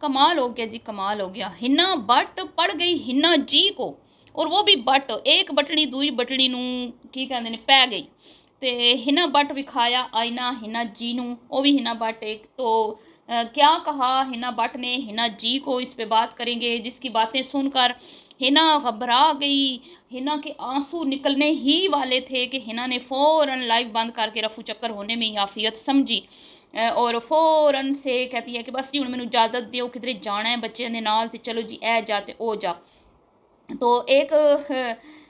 कमाल हो गया जी, कमाल हो गया। हिना बट पड़ गई हिना जी को, और वो भी बट एक बटनी दूई बटनी नू की कहते ने पै गई। तो हिना बट विखाया आईना हिना जी नू, वो भी हिना बट एक। तो क्या कहा हिना बट ने हिना जी को, इस पे बात करेंगे। जिसकी बातें सुनकर हिना घबरा गई, हिना के आंसू निकलने ही वाले थे कि हिना ने फ़ौरन लाइव बंद करके रफू चक्कर होने में ही आफियत समझी। और फ़ौरन से कहती है कि बस जी हुण मैनूं इजाजत दिओ, किधरे जाना है बच्चों के नाल, ते चलो जी ए जा ते ओ जा। तो एक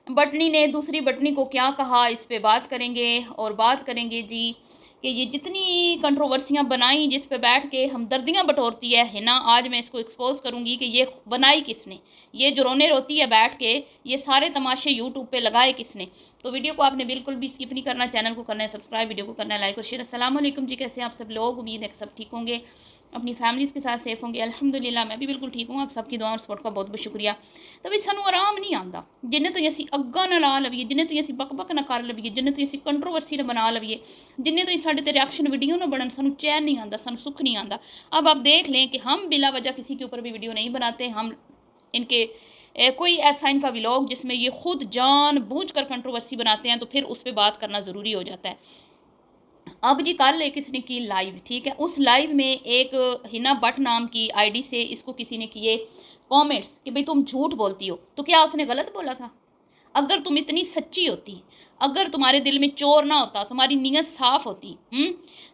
बटनी ने दूसरी बटनी को क्या कहा, इस पे बात करेंगे। और बात करेंगे जी कि ये जितनी कंट्रोवर्सियाँ बनाई, जिस पे बैठ के हमदर्दियाँ बटोरती है हिना, आज मैं इसको एक्सपोज करूँगी कि ये बनाई किसने, ये जो रोने रोती है बैठ के, ये सारे तमाशे यूट्यूब पे लगाए किसने। तो वीडियो को आपने बिल्कुल भी स्किप नहीं करना, चैनल को करना है सब्सक्राइब, वीडियो को करना है लाइक और शेयर। अस्सलाम वालेकुम जी, कैसे हैं आप सब लोग? उम्मीद है कि सब ठीक होंगे, अपनी फैमिलीज़ के साथ सेफ होंगे। अल्हम्दुलिल्लाह मैं भी बिल्कुल ठीक हूँ। आप सबकी दुआ और सपोर्ट का बहुत बहुत शुक्रिया। तो भी सानू आराम नहीं आता, जिन्हें तो असी अग्गा ना ला लवीए, जिन्हें तो असी बक बक ना कर लवीए, जिन्हें तो असी कंट्रोवर्सी ना बना लवीए, जिन्हें तो साढ़े रिएक्शन वीडियो ना बनन, सानू चैन नहीं आता, सानू सुख नहीं आता। अब आप देख लें कि हम बिला वजह किसी के ऊपर भी वीडियो नहीं बनाते। हम इनके कोई ऐसा इनका व्लॉग जिसमें ये खुद जान बूझ कर कंट्रोवर्सी बनाते हैं, तो फिर उस पर बात करना ज़रूरी हो जाता है। अब जी कल एक किसी ने की लाइव, ठीक है, उस लाइव में एक हिना बट नाम की आईडी से इसको किसी ने किए कमेंट्स कि भाई तुम झूठ बोलती हो। तो क्या उसने गलत बोला था? अगर तुम इतनी सच्ची होती, अगर तुम्हारे दिल में चोर ना होता, तुम्हारी नीयत साफ होती,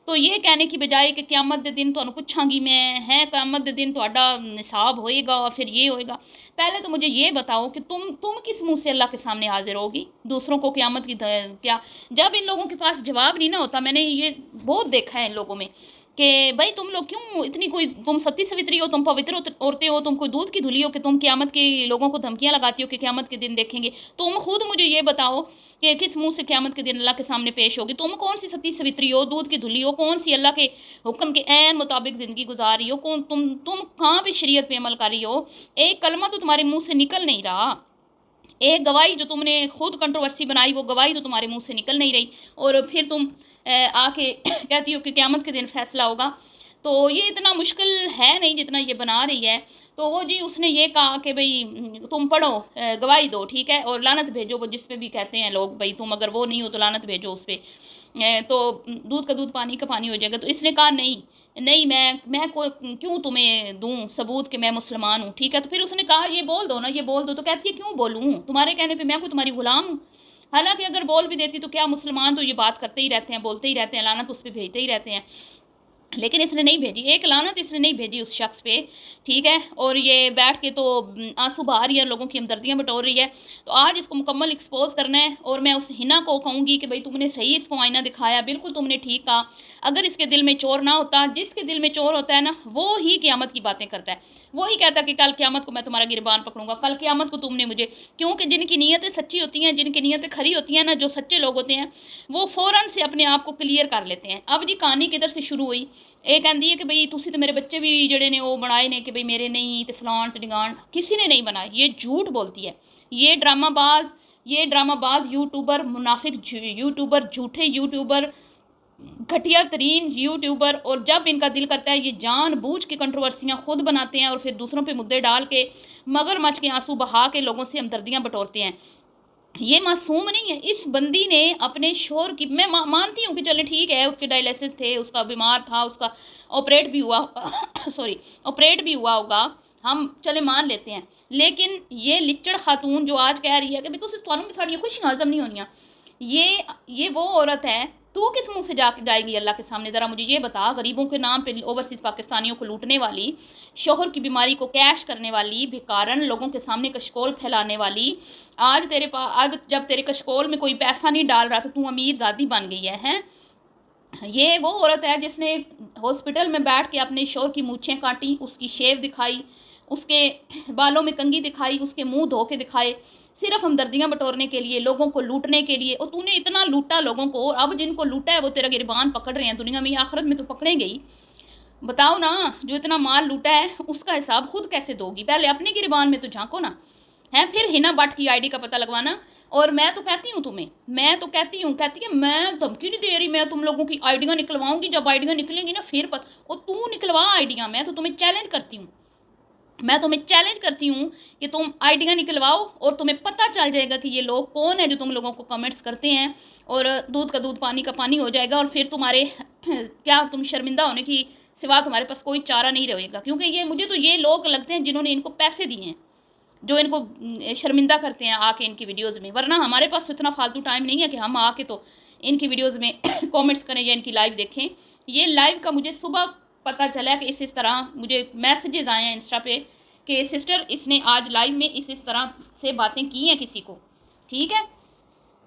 तो ये कहने की बजाय कि क़यामत दे दिन तुहानू पुछांगी मैं, है क़यामत दे दिन तुहाडा हिसाब होएगा, फिर ये होएगा। पहले तो मुझे ये बताओ कि तुम किस मुंह से अल्लाह के सामने हाजिर होगी दूसरों को क़यामत की क्या, जब इन लोगों के पास जवाब नहीं ना होता। मैंने ये बहुत देखा है इन लोगों में कि भाई तुम लोग क्यों इतनी, कोई तुम सती सवित्री हो, तुम पवित्र औरतें हो, तुम कोई दूध की धुली हो कि तुम क़यामत के लोगों को धमकियां लगाती हो कि क़यामत के दिन देखेंगे। तुम खुद मुझे ये बताओ कि किस मुंह से क़यामत के दिन अल्लाह के सामने पेश होगी। तुम कौन सी सती सवित्री हो, दूध की धुली हो, कौन सी अल्लाह के हुक्म के ऐन मुताबिक ज़िंदगी गुजार रही हो, कौन तुम कहाँ पे शरीयत पे अमल कर रही हो? एक कलमा तो तुम्हारे मुँह से निकल नहीं रहा, एक गवाही जो तुमने खुद कंट्रोवर्सी बनाई, वो गवाही तो तुम्हारे मुंह से निकल नहीं रही, और फिर तुम आके कहती हो कि क़यामत के दिन फैसला होगा। तो ये इतना मुश्किल है नहीं जितना ये बना रही है। तो वो जी उसने ये कहा कि भाई तुम पढ़ो, गवाही दो, ठीक है, और लानत भेजो, वो जिस पे भी कहते हैं लोग, भाई तुम अगर वो नहीं हो तो लानत भेजो उस पर, तो दूध का दूध पानी का पानी हो जाएगा। तो इसने कहा नहीं नहीं, मैं को क्यों तुम्हें दूं सबूत कि मैं मुसलमान हूँ, ठीक है। तो फिर उसने कहा ये बोल दो ना, ये बोल दो। तो कहती है क्यों बोलूँ, तुम्हारे कहने पे मैं कोई तुम्हारी गुलाम हूँ? हालांकि अगर बोल भी देती तो क्या, मुसलमान तो ये बात करते ही रहते हैं, बोलते ही रहते हैं, लानत उस पर भेजते ही रहते हैं। लेकिन इसने नहीं भेजी, एक लानत इसने नहीं भेजी उस शख्स पे, ठीक है। और ये बैठ के तो आंसू बहा रही है, लोगों की हमदर्दियाँ बटोर रही है। तो आज इसको मुकम्मल एक्सपोज करना है, और मैं उस हिना को कहूँगी कि भाई तुमने सही इसको आईना दिखाया, बिल्कुल तुमने ठीक कहा। अगर इसके दिल में चोर ना होता, जिसके दिल में चोर होता है ना, वो ही क़यामत की बातें करता है, वो ही कहता कि कल क़यामत को मैं तुम्हारा गिरबान पकड़ूंगा, कल क़यामत को तुमने मुझे, क्योंकि जिनकी नीयतें सच्ची होती हैं, जिनकी नीयतें खरी होती हैं ना, जो सच्चे लोग होते हैं, वो फ़ौरन से अपने आप को क्लियर कर लेते हैं। अब जी कहानी किधर से शुरू हुई, ਇਹ ਕਹਿੰਦੀ है कि भाई तुसी तो मेरे बच्चे भी जड़े ने वो बनाए ने कि भाई मेरे नहीं, तो फलान तो डिगान, किसी ने नहीं बनाए, ये झूठ बोलती है। ये ड्रामाबाज यूट्यूबर, मुनाफिक यूट्यूबर, झूठे यूट्यूबर, घटिया तरीन यूट्यूबर। और जब इनका दिल करता है ये जानबूझ के कंट्रोवर्सियाँ खुद बनाते हैं, और फिर दूसरों पे मुद्दे डाल के मगरमच्छ के आंसू बहा के लोगों से हमदर्दियाँ बटोरते हैं। ये मासूम नहीं है। इस बंदी ने अपने शोहर की, मैं मानती हूँ कि चले ठीक है उसके डायलिसिस थे, उसका बीमार था, उसका ऑपरेट भी हुआ सॉरी ऑपरेट भी हुआ होगा, हम चले मान लेते हैं। लेकिन ये लिच्चड़ खातून जो आज कह रही है कि भाई तुहानू भी साड़ियाँ खुशियाँ हजम नहीं होनियाँ, ये वो औरत है, तू किस मुंह से जाएगी अल्लाह के सामने? ज़रा मुझे ये बता। गरीबों के नाम पे ओवरसीज़ पाकिस्तानियों को लूटने वाली, शोहर की बीमारी को कैश करने वाली, भिकारन, लोगों के सामने कशकोल फैलाने वाली, आज तेरे पास, आज जब तेरे कशकोल में कोई पैसा नहीं डाल रहा तो तू अमीर ज़ादी बन गई है? ये वो औरत है जिसने हॉस्पिटल में बैठ के अपने शोहर की मूछें काटी, उसकी शेव दिखाई, उसके बालों में कंघी दिखाई, उसके मुंह धो के दिखाए, सिर्फ हमदर्दियाँ बटोरने के लिए, लोगों को लूटने के लिए। और तूने इतना लूटा लोगों को, और अब जिनको लूटा है वो तेरा गिरबान पकड़ रहे हैं दुनिया में, आखिरत में तो पकड़ेंगे ही। बताओ ना, जो इतना माल लूटा है उसका हिसाब खुद कैसे दोगी? पहले अपने गिरबान में तो झांको ना, है फिर हिना बट की आईडी का पता लगवाना। और मैं तो कहती हूँ तुम्हें, मैं तो कहती हूँ, कहती है मैं धमकी नहीं दे रही, मैं तुम लोगों की आईडियाँ निकलवाऊंगी, जब आईडियाँ निकलेंगी ना फिर और तू निकलवा आईडियाँ, मैं तो तुम्हें चैलेंज करती हूँ, मैं तुम्हें चैलेंज करती हूँ कि तुम आइडिया निकलवाओ और तुम्हें पता चल जाएगा कि ये लोग कौन है जो तुम लोगों को कमेंट्स करते हैं, और दूध का दूध पानी का पानी हो जाएगा, और फिर तुम्हारे क्या तुम शर्मिंदा होने की सिवा तुम्हारे पास कोई चारा नहीं रहेगा। क्योंकि ये मुझे तो ये लोग लगते हैं जिन्होंने इनको पैसे दिए हैं, जो इनको शर्मिंदा करते हैं आके इनकी वीडियोज़ में, वरना हमारे पास तो इतना फालतू टाइम नहीं है कि हम आके तो इनकी वीडियोज़ में कमेंट्स करें या इनकी लाइव देखें। ये लाइव का मुझे सुबह पता चला कि इस तरह मुझे मैसेजेस आए हैं इंस्टा पे कि सिस्टर इसने आज लाइव में इस तरह से बातें की हैं किसी को, ठीक है।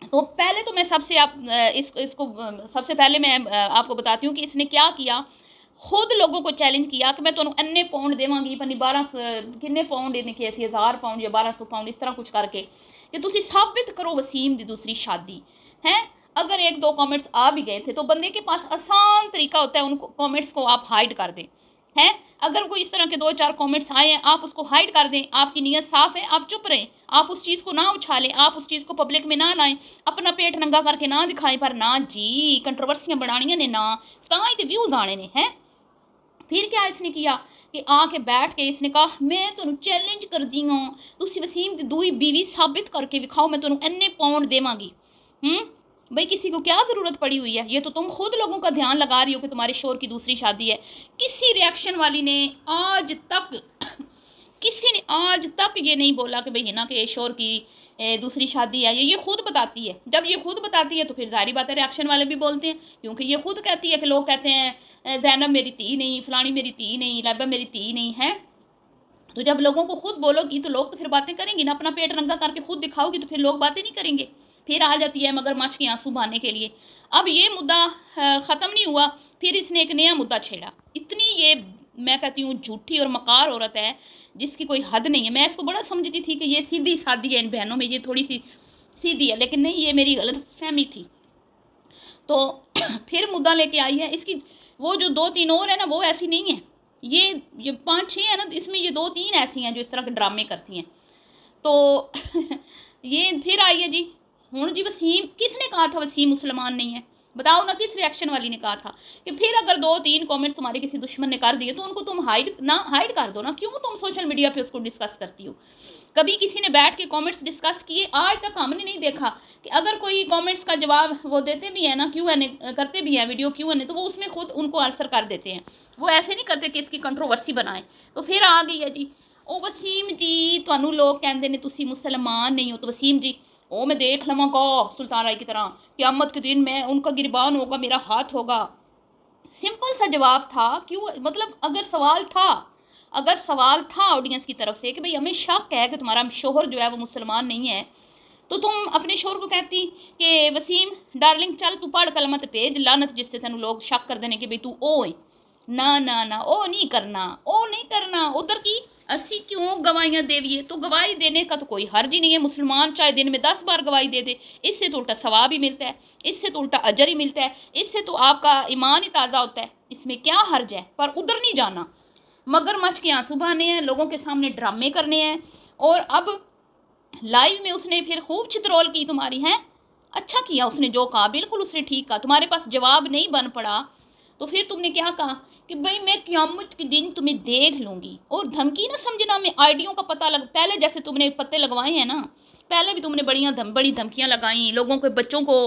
तो पहले तो मैं सबसे इसको सबसे पहले मैं आपको बताती हूँ कि इसने क्या किया। खुद लोगों को चैलेंज किया कि मैं तुम्हें अन्ने पाउंड देवांगी, पन्नी 12 किन्ने पाउंड इन्हें कि 1000 पाउंड या 1200 पाउंड इस तरह कुछ करके कि तुसी साबित करो वसीम दी दूसरी शादी है। अगर एक दो कमेंट्स आ भी गए थे तो बंदे के पास आसान तरीका होता है उन कमेंट्स को आप हाइड कर दें, हैं। अगर कोई इस तरह के 2-4 कमेंट्स आए हैं आप उसको हाइड कर दें, आपकी नीयत साफ़ है, आप चुप रहें, आप उस चीज़ को ना उछालें, आप उस चीज़ को पब्लिक में ना लाएं, अपना पेट नंगा करके ना दिखाएं। पर ना जी, कंट्रोवर्सियां बनानियां ने ना, तां ही व्यूज़ आने ने हैं। फिर क्या इसने किया कि आके बैठ के इसने कहा मैं तुहानू चैलेंज कर दी हाँ, तुसी वसीम दी दूई बीवी साबित करके विखाओ, मैं तुहानू इन्ने पाउंड देवांगी। भाई किसी को क्या ज़रूरत पड़ी हुई है, ये तो तुम खुद लोगों का ध्यान लगा रही हो कि तुम्हारे शोर की दूसरी शादी है। किसी रिएक्शन वाली ने आज तक किसी ने आज तक ये नहीं बोला कि भाई हिना के शोर की दूसरी शादी है। ये खुद बताती है, जब ये खुद बताती है तो फिर जाहिर बात है रिएक्शन वाले भी बोलते हैं, क्योंकि ये खुद कहती है कि लोग कहते हैं ज़ैनब मेरी धी नहीं, फलानी मेरी धी नहीं, लैबा मेरी धी नहीं है। तो जब लोगों को खुद बोलोगी तो लोग तो फिर बातें करेंगे ना, अपना पेट नंगा करके खुद दिखाओगी तो फिर लोग बातें नहीं करेंगे। फिर आ जाती है मगरमच्छ के आंसू बहाने के लिए। अब ये मुद्दा ख़त्म नहीं हुआ, फिर इसने एक नया मुद्दा छेड़ा। इतनी ये मैं कहती हूँ झूठी और मकार औरत है जिसकी कोई हद नहीं है। मैं इसको बड़ा समझती थी कि ये सीधी सादी है, इन बहनों में ये थोड़ी सी सीधी है, लेकिन नहीं, ये मेरी गलत फहमी थी। तो फिर मुद्दा लेके आई है इसकी। वो जो 2-3 और है ना वो ऐसी नहीं है, ये 5-6 है ना, इसमें ये 2-3 ऐसी हैं जो इस तरह के ड्रामे करती हैं। तो ये फिर आई है जी हूँ जी वसीम, किसने कहा था वसीम मुसलमान नहीं है, बताओ ना, किस रिएक्शन वाली ने कहा था। कि फिर अगर 2-3 कमेंट्स तुम्हारे किसी दुश्मन ने कर दिए तो उनको तुम हाइड कर दो ना, क्यों तुम सोशल मीडिया पे उसको डिस्कस करती हो। कभी किसी ने बैठ के कमेंट्स डिस्कस किए? आज तक हमने नहीं देखा कि अगर कोई कमेंट्स का जवाब वो देते भी हैं ना, क्यों है करते भी हैं वीडियो क्यों है, तो वो उसमें खुद उनको आंसर कर देते हैं। वो ऐसे नहीं करते कि इसकी कंट्रोवर्सी बनाएं। तो फिर आ गई है जी ओ वसीम जी तुहानू लोग कहते हैं तुसी मुसलमान नहीं हो, तो वसीम जी ओ मैं देख लवांगा सुल्तान राय की तरह, क़यामत के दिन मैं उनका गिरबान होगा, मेरा हाथ होगा। सिंपल सा जवाब था। क्यों, मतलब अगर सवाल था ऑडियंस की तरफ से कि भाई हमें शक है कि तुम्हारा शोहर जो है वो मुसलमान नहीं है, तो तुम अपने शोहर को कहती कि वसीम डार्लिंग चल तू पढ़ कलमत पेज लानत जिससे तेन लोग शक कर देने कि भाई तू ओ है। ना ना ना, ओ नहीं करना उधर की असी क्यों गवाहियाँ देविए। तो गवाही देने का तो कोई हर्ज ही नहीं है, मुसलमान चाहे दिन में 10 बार गवाही दे दे, इससे तो उल्टा सवाब ही मिलता है, इससे तो उल्टा अजर ही मिलता है, इससे तो आपका ईमान ही ताज़ा होता है, इसमें क्या हर्ज है। पर उधर नहीं जाना, मगरमच्छ के आंसू बहाने हैं, लोगों के सामने ड्रामे करने हैं। और अब लाइव में उसने फिर खूब चित्रोल की तुम्हारी, हैं। अच्छा किया उसने जो कहा, बिल्कुल उसने ठीक कहा, तुम्हारे पास जवाब नहीं बन पड़ा तो फिर तुमने क्या कहा कि भाई मैं क़यामत के दिन तुम्हें देख लूँगी। और धमकी ना समझना, मैं आइडियों का पता लग, पहले जैसे तुमने पत्ते लगवाए हैं ना, पहले भी तुमने बड़ी धमकियाँ लगाई, लोगों के बच्चों को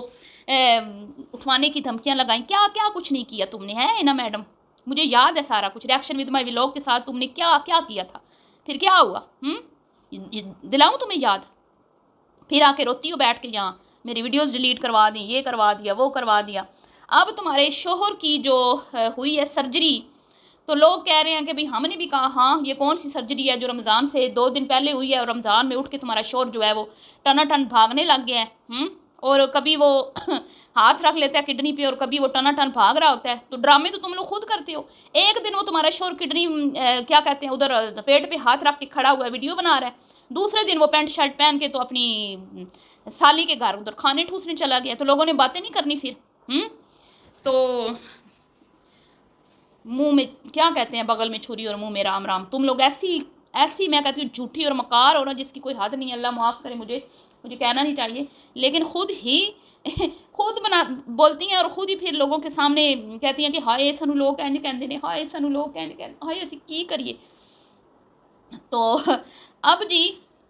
उठवाने की धमकियाँ लगाई, क्या क्या कुछ नहीं किया तुमने, है ना मैडम। मुझे याद है सारा कुछ, रिएक्शन विद माय व्लॉग के साथ तुमने क्या क्या किया था, फिर क्या हुआ, दिलाऊं तुम्हें याद। फिर आके रोती हो बैठ के, यहाँ मेरी वीडियोस डिलीट करवा दी, ये करवा दिया, वो करवा दिया। अब तुम्हारे शोहर की जो हुई है सर्जरी, तो लोग कह रहे हैं कि भाई हमने भी कहा हाँ ये कौन सी सर्जरी है जो रमज़ान से 2 दिन पहले हुई है, और रमज़ान में उठ के तुम्हारा शोहर जो है वो टनाटन भागने लग गया है। और कभी वो हाथ रख लेता है किडनी पे और कभी वो टनाटन भाग रहा होता है। तो ड्रामे तो तुम लोग खुद करते हो। एक दिन वो तुम्हारा शोहर किडनी क्या कहते हैं उधर पेट पे हाथ रख के खड़ा हुआ वीडियो बना रहा है, दूसरे दिन वो पैंट शर्ट पहन के तो अपनी साली के घर उधर खाने ठूसने चला गया। तो लोगों ने बातें नहीं करनी फिर। तो मुंह में क्या कहते हैं, बगल में छुरी और मुंह में राम राम। तुम लोग ऐसी मैं कहती हूँ झूठी और मकार हो ना जिसकी कोई हद नहीं है। अल्लाह माफ़ करे, मुझे कहना नहीं चाहिए, लेकिन खुद ही खुद बोलती हैं और खुद ही फिर लोगों के सामने कहती हैं कि हाय सानू लोग कहते ने, हाय सानू लोग कहते, हाय असी की करिए। तो अब जी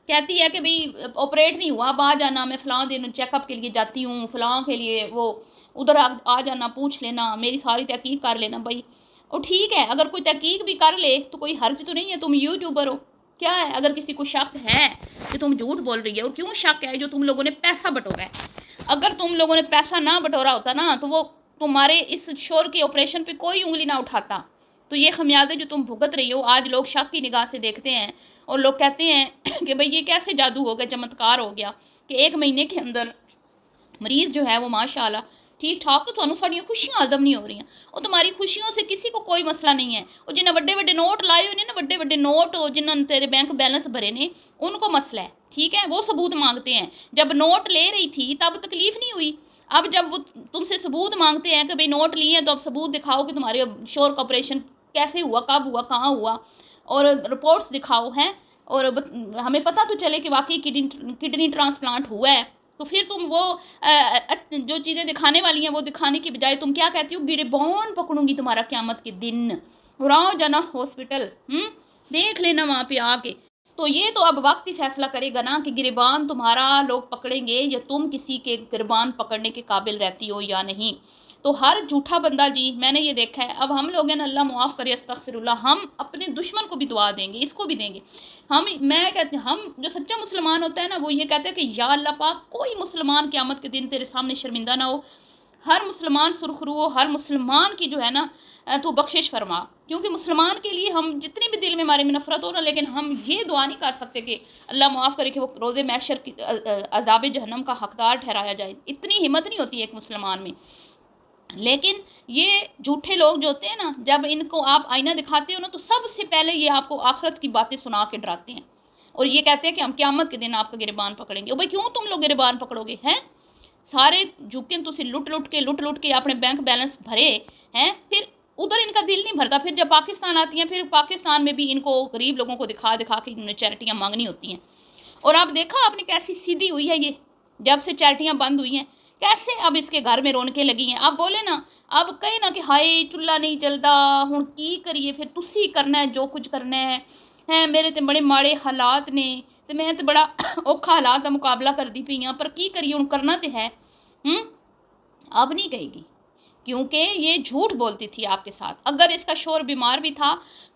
कहती है कि भाई ऑपरेट नहीं हुआ, अब आ जाना, मैं फ़लाँ दिन चेकअप के लिए जाती हूँ, फ़लाँ के लिए वो उधर आ जाना, पूछ लेना, मेरी सारी तहकीक कर लेना भाई। और ठीक है, अगर कोई तहकीक भी कर ले तो कोई हर्ज तो नहीं है, तुम यूट्यूबर हो, क्या है? अगर किसी को शक है कि तुम झूठ बोल रही है, और क्यों शक है? जो तुम लोगों ने पैसा बटोरा है। अगर तुम लोगों ने पैसा ना बटोरा होता ना, तो वो तुम्हारे इस शोर के ऑपरेशन पे कोई उंगली ना उठाता। तो ये खमियाजे जो तुम भुगत रही हो, आज लोग शक की निगाह से देखते हैं और लोग कहते हैं कि भाई ये कैसे जादू हो गया, चमत्कार हो गया कि 1 महीने के अंदर मरीज़ जो है वो माशाल्लाह ठीक ठाक। तो थानू साड़ियाँ खुशियाँ हजम नहीं हो रही, और तुम्हारी खुशियों से किसी को कोई मसला नहीं है। और जिन्हें वड्डे वड्डे नोट लाए हुए ने ना, वड्डे वड्डे नोट जिन्होंने तेरे बैंक बैलेंस भरे ने, उनको मसला है, ठीक है? वो सबूत मांगते हैं। जब नोट ले रही थी तब तकलीफ़ नहीं हुई, अब जब वो तुमसे सबूत मांगते हैं कि भाई नोट लिए हैं तो अब सबूत दिखाओ कि तुम्हारे शोर का ऑपरेशन कैसे हुआ, कब हुआ, कहाँ हुआ, और रिपोर्ट्स दिखाओ हैं, और हमें पता तो चले कि वाकई किडनी ट्रांसप्लांट हुआ है। तो फिर तुम वो जो चीज़ें दिखाने वाली हैं वो दिखाने की बजाय तुम क्या कहती हो, गिरबान पकड़ूंगी तुम्हारा क़यामत के दिन, और आओ जाना हॉस्पिटल, देख लेना वहाँ पे आके। तो ये तो अब वक्त ही फैसला करेगा ना कि गिरबान तुम्हारा लोग पकड़ेंगे या तुम किसी के गिरबान पकड़ने के काबिल रहती हो या नहीं। तो हर झूठा बंदा जी, मैंने ये देखा है, अब हम लोग हैं ना, अल्लाह मुआफ़ करे, अस्तगफिरुल्लाह, हम अपने दुश्मन को भी दुआ देंगे, इसको भी देंगे। मैं कहती, हम जो सच्चा मुसलमान होता है ना, वो ये कहता है कि या अल्लाह पाक, कोई मुसलमान क़यामत के दिन तेरे सामने शर्मिंदा ना हो, हर मुसलमान सुरखरू हो, हर मुसलमान की जो है ना तो बख्शिश फरमा। क्योंकि मुसलमान के लिए हम जितनी भी दिल में हमारे में नफ़रत हो ना, लेकिन हम ये दुआ नहीं कर सकते कि अल्लाह माफ़ करे कि वो रोज़े महशर की अज़ाब जहन्नम का हकदार ठहराया जाए। इतनी हिम्मत नहीं होती एक मुसलमान में। लेकिन ये झूठे लोग जो होते हैं ना, जब इनको आप आईना दिखाते हो ना, तो सबसे पहले ये आपको आखिरत की बातें सुना के डराते हैं, और ये कहते हैं कि हम क़यामत के दिन आपका गिरबान पकड़ेंगे। ओ भाई, क्यों तुम लोग गिरबान पकड़ोगे? हैं सारे झुके तुम लुट के अपने बैंक बैलेंस भरे हैं, फिर उधर इनका दिल नहीं भरता। फिर जब पाकिस्तान आती हैं, फिर पाकिस्तान में भी इनको गरीब लोगों को दिखा दिखा के इन्होंने चैरिटियाँ मांगनी होती हैं। और आप देखा आपने कैसी सीधी हुई है ये, जब से चैरिटियाँ बंद हुई हैं, कैसे अब इसके घर में रौनकें लगी हैं। अब बोले ना, अब कहे ना कि हाय चुल्ला नहीं जलता, हुण की करिए, फिर तुसी करना है जो कुछ करना है मेरे तो बड़े माड़े हालात ने, तो मैं तो बड़ा औखा हालात का मुकाबला करती पई हाँ, पर की करिए, हुण करना तो है। अब नहीं कहेगी, क्योंकि ये झूठ बोलती थी आपके साथ। अगर इसका शोहर बीमार भी था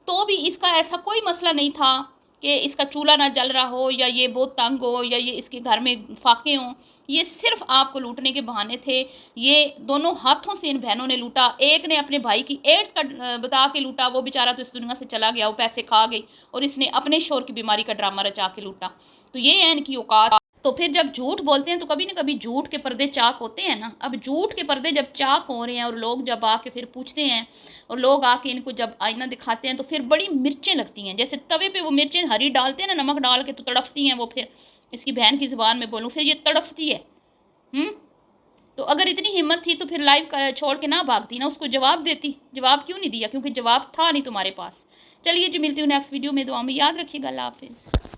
तो भी इसका ऐसा कोई मसला नहीं था कि इसका चूल्हा ना जल रहा हो, या ये बहुत तंग हो, या ये इसके घर में फाके हों। ये सिर्फ आपको लूटने के बहाने थे। ये दोनों हाथों से इन बहनों ने लूटा। एक ने अपने भाई की एड्स का बता के लूटा, वो बेचारा तो इस दुनिया से चला गया, वो पैसे खा गई, और इसने अपने शोहर की बीमारी का ड्रामा रचा के लूटा। तो ये है इनकी औकात। तो फिर जब झूठ बोलते हैं तो कभी ना कभी झूठ के पर्दे चाक होते हैं ना। अब झूठ के पर्दे जब चाक हो रहे हैं, और लोग जब आके फिर पूछते हैं, और लोग आके इनको जब आईना दिखाते हैं, तो फिर बड़ी मिर्चें लगती हैं। जैसे तवे पे वो मिर्चें हरी डालते हैं ना, नमक डाल के, तो तड़फती हैं वो। फिर इसकी बहन की ज़ुबान में बोलूँ, फिर ये तड़फती है। तो अगर इतनी हिम्मत थी तो फिर लाइव छोड़ के ना भागती ना, उसको जवाब देती। जवाब क्यों नहीं दिया? क्योंकि जवाब था नहीं तुम्हारे पास। चलिए जी, मिलती हूँ नेक्स्ट वीडियो में। दुआ में याद रखिएगा। अल्लाह हाफिज़।